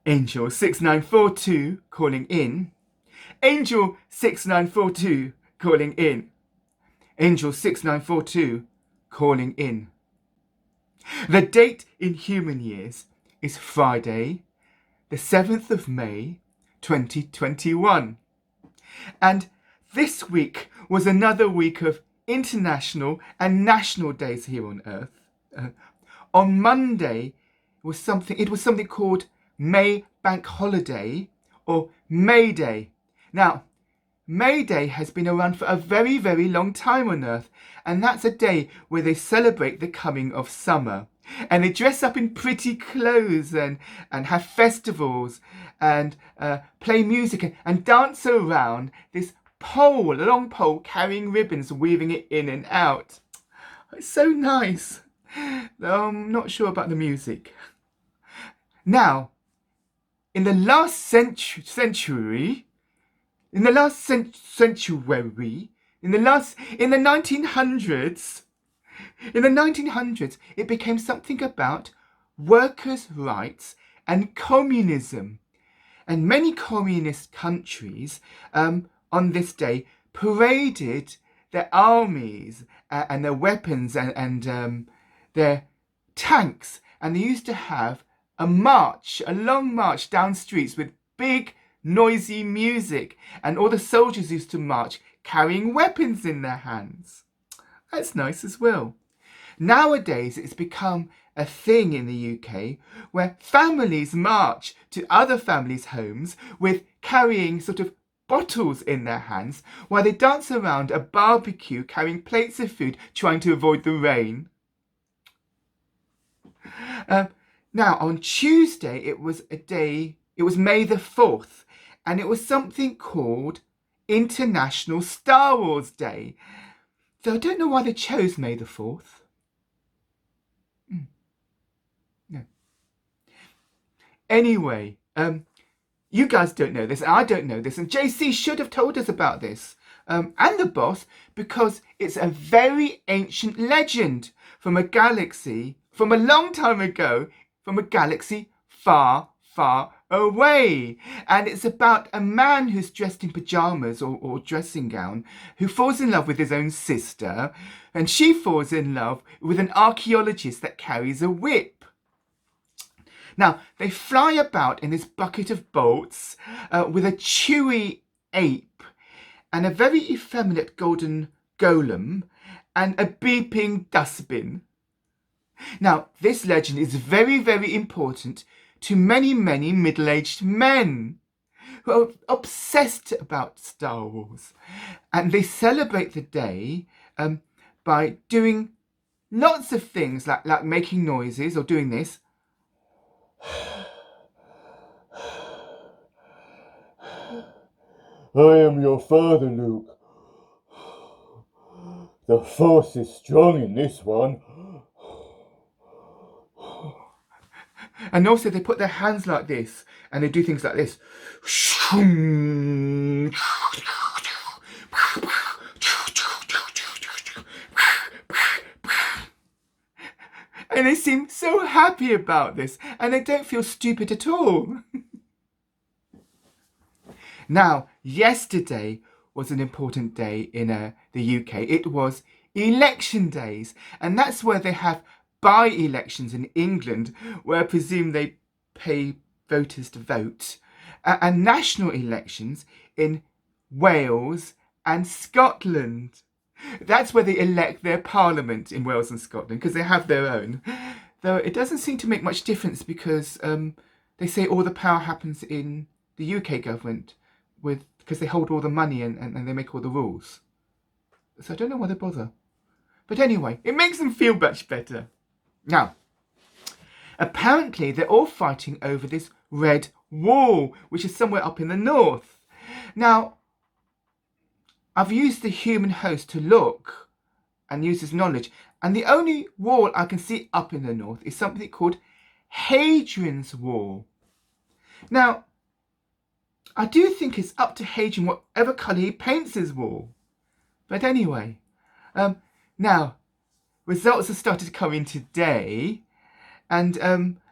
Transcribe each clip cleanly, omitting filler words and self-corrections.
Angel-6942 calling in. Angel-6942 calling in. Angel-6942 calling in. The date in human years is Friday, the 7th of May, 2021. And this week was another week of international and national days here on Earth. On Monday, it was something called May Bank Holiday or May Day. Now, May Day has been around for a very, very long time on Earth, and that's a day where they celebrate the coming of summer. And they dress up in pretty clothes and have festivals and play music and dance around this pole, a long pole carrying ribbons, weaving it in and out. It's so nice. Though I'm not sure about the music. Now, in the 1900s, it became something about workers' rights and communism. And many communist countries on this day paraded their armies and their weapons and their tanks. And they used to have a long march down streets with big noisy music, and all the soldiers used to march carrying weapons in their hands. That's nice as well. Nowadays it's become a thing in the UK where families march to other families' homes with carrying sort of bottles in their hands while they dance around a barbecue carrying plates of food trying to avoid the rain. Now on Tuesday it was May the 4th, and it was something called International Star Wars Day. So I don't know why they chose May the 4th. No. Anyway, you guys don't know this, and I don't know this, and JC should have told us about this, and the boss, because it's a very ancient legend from a galaxy, from a long time ago, from a galaxy far, far away. And it's about a man who's dressed in pyjamas or dressing gown, who falls in love with his own sister, and she falls in love with an archaeologist that carries a whip. Now, they fly about in this bucket of bolts with a chewy ape and a very effeminate golden golem and a beeping dustbin. Now, this legend is very, very important to many, many middle-aged men who are obsessed about Star Wars. And they celebrate the day by doing lots of things like making noises or doing this. I am your father, Luke. The Force is strong in this one. And also they put their hands like this and they do things like this. And they seem so happy about this, and they don't feel stupid at all. Now, yesterday was an important day in the UK. It was election days, and that's where they have by-elections in England, where I presume they pay voters to vote, and national elections in Wales and Scotland. That's where they elect their parliament in Wales and Scotland, because they have their own. Though it doesn't seem to make much difference, because they say all the power happens in the UK government because they hold all the money and they make all the rules. So I don't know why they bother. But anyway, it makes them feel much better. Now, apparently they're all fighting over this red wall, which is somewhere up in the north. Now, I've used the human host to look and use his knowledge, and the only wall I can see up in the north is something called Hadrian's Wall. Now, I do think it's up to Hadrian whatever colour he paints his wall. But anyway, now, results have started to come in today, and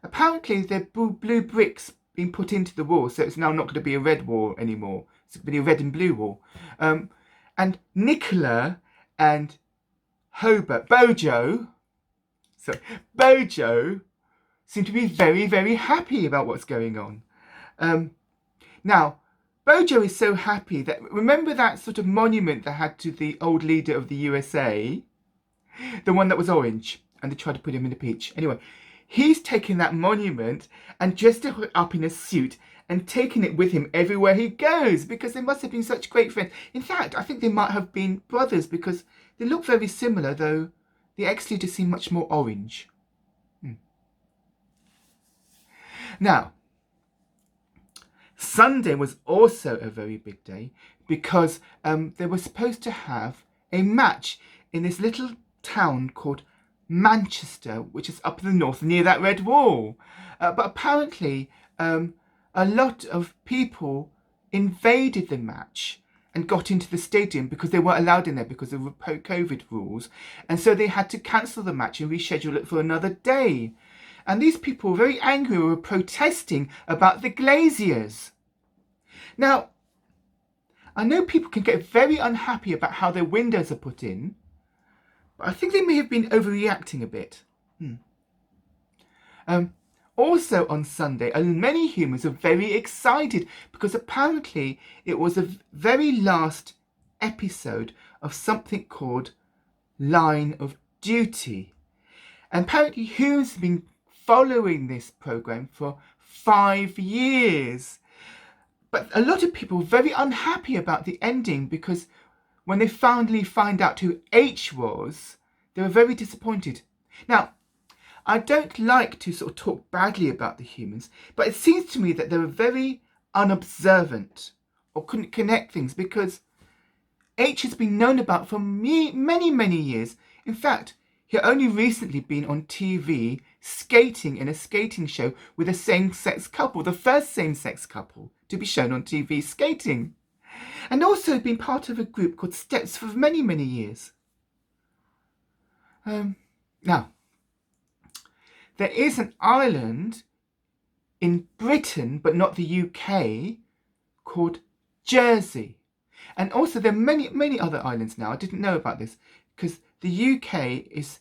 apparently they're blue bricks been put into the wall, so it's now not going to be a red wall anymore. It's going to be a red and blue wall. And Nicola and Bojo seem to be very, very happy about what's going on. Now, Bojo is so happy that, remember that sort of monument they had to the old leader of the USA? The one that was orange, and they tried to put him in a peach. Anyway, he's taken that monument and dressed it up in a suit and taken it with him everywhere he goes, because they must have been such great friends. In fact, I think they might have been brothers, because they look very similar, though the ex-leader seemed much more orange. Now, Sunday was also a very big day, because they were supposed to have a match in this little town called Manchester, which is up in the north near that red wall. But apparently a lot of people invaded the match and got into the stadium because they weren't allowed in there because of COVID rules. And so they had to cancel the match and reschedule it for another day. And these people were very angry, were protesting about the glaziers. Now, I know people can get very unhappy about how their windows are put in, but I think they may have been overreacting a bit. Also on Sunday, many humans were very excited because apparently it was the very last episode of something called Line of Duty. And apparently humans have been following this program for 5 years. But a lot of people were very unhappy about the ending, because when they finally find out who H was, they were very disappointed. Now, I don't like to sort of talk badly about the humans, but it seems to me that they were very unobservant or couldn't connect things, because H has been known about for many, many years. In fact, he only recently been on TV skating in a skating show with a same-sex couple, the first same-sex couple to be shown on TV skating. And also been part of a group called Steps for many, many years. Now, there is an island in Britain, but not the UK, called Jersey. And also there are many, many other islands now. I didn't know about this, because the UK is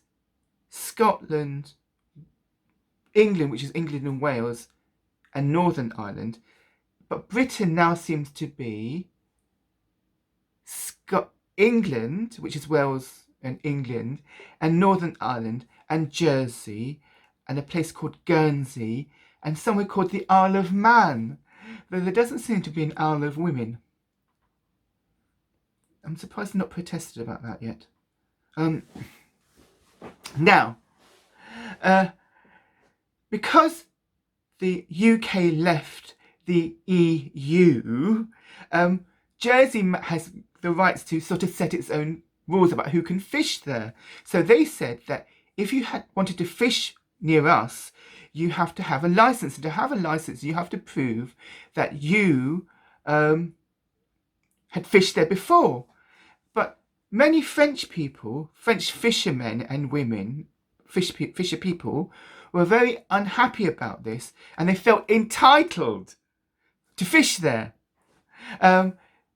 Scotland, England, which is England and Wales, and Northern Ireland. But Britain now seems to be England, which is Wales and England, and Northern Ireland, and Jersey, and a place called Guernsey, and somewhere called the Isle of Man, though there doesn't seem to be an Isle of Women. I'm surprised they're not protested about that yet. Now, because the UK left the EU, Jersey has the rights to sort of set its own rules about who can fish there. So they said that if you wanted to fish near us, you have to have a license. And to have a license, you have to prove that you had fished there before. But many French people, French fishermen and women, fisher people, were very unhappy about this, and they felt entitled to fish there.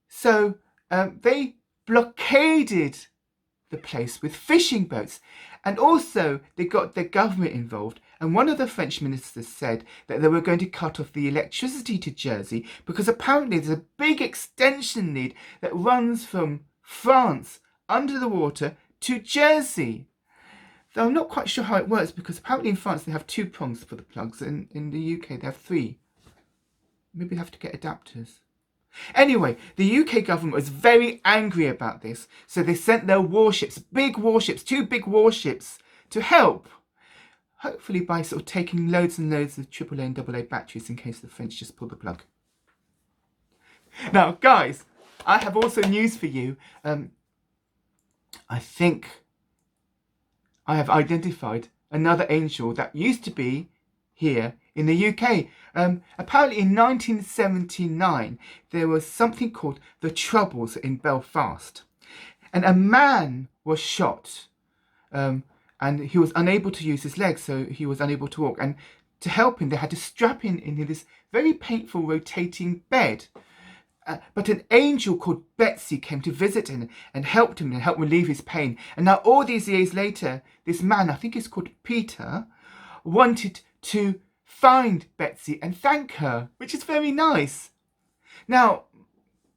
So they blockaded the place with fishing boats, and also they got the government involved. And one of the French ministers said that they were going to cut off the electricity to Jersey, because apparently there's a big extension lead that runs from France under the water to Jersey. Though I'm not quite sure how it works, because apparently in France they have 2 prongs for the plugs, and in the UK they have 3. Maybe they have to get adapters. Anyway, the UK government was very angry about this, so they sent their warships, big warships, 2 big warships, to help. Hopefully by sort of taking loads and loads of AAA and AA batteries in case the French just pull the plug. Now, guys, I have also news for you. I think I have identified another angel that used to be here in the UK. Apparently in 1979, there was something called the Troubles in Belfast. And a man was shot, and he was unable to use his legs, so he was unable to walk. And to help him, they had to strap him in this very painful rotating bed. But an angel called BESEA came to visit him and helped him and helped relieve his pain. And now all these years later, this man, I think it's called Peter, wanted to find BESEA and thank her, which is very nice. Now,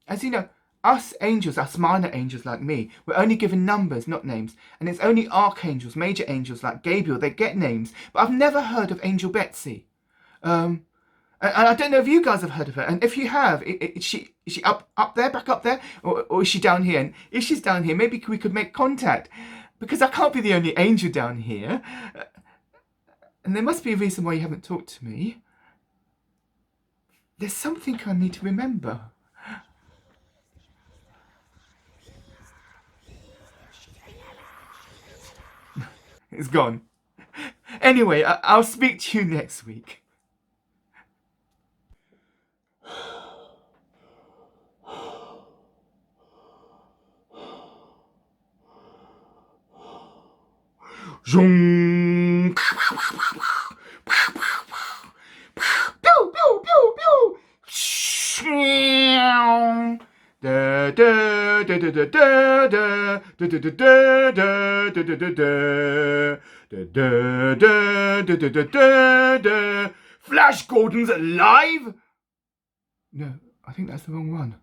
as you know, us angels, us minor angels like me, we're only given numbers, not names. And it's only archangels, major angels like Gabriel, they get names. But I've never heard of Angel BESEA. And I don't know if you guys have heard of her. And if you have, is she up there, back up there? Or is she down here? And if she's down here, maybe we could make contact. Because I can't be the only angel down here. And there must be a reason why you haven't talked to me. There's something I need to remember. It's gone. Anyway, I'll speak to you next week. Zoom. Pew, pew, pew, pew. Da da da da da da da da da da da da da da. Flash Gordon's alive? No, I think that's the wrong one.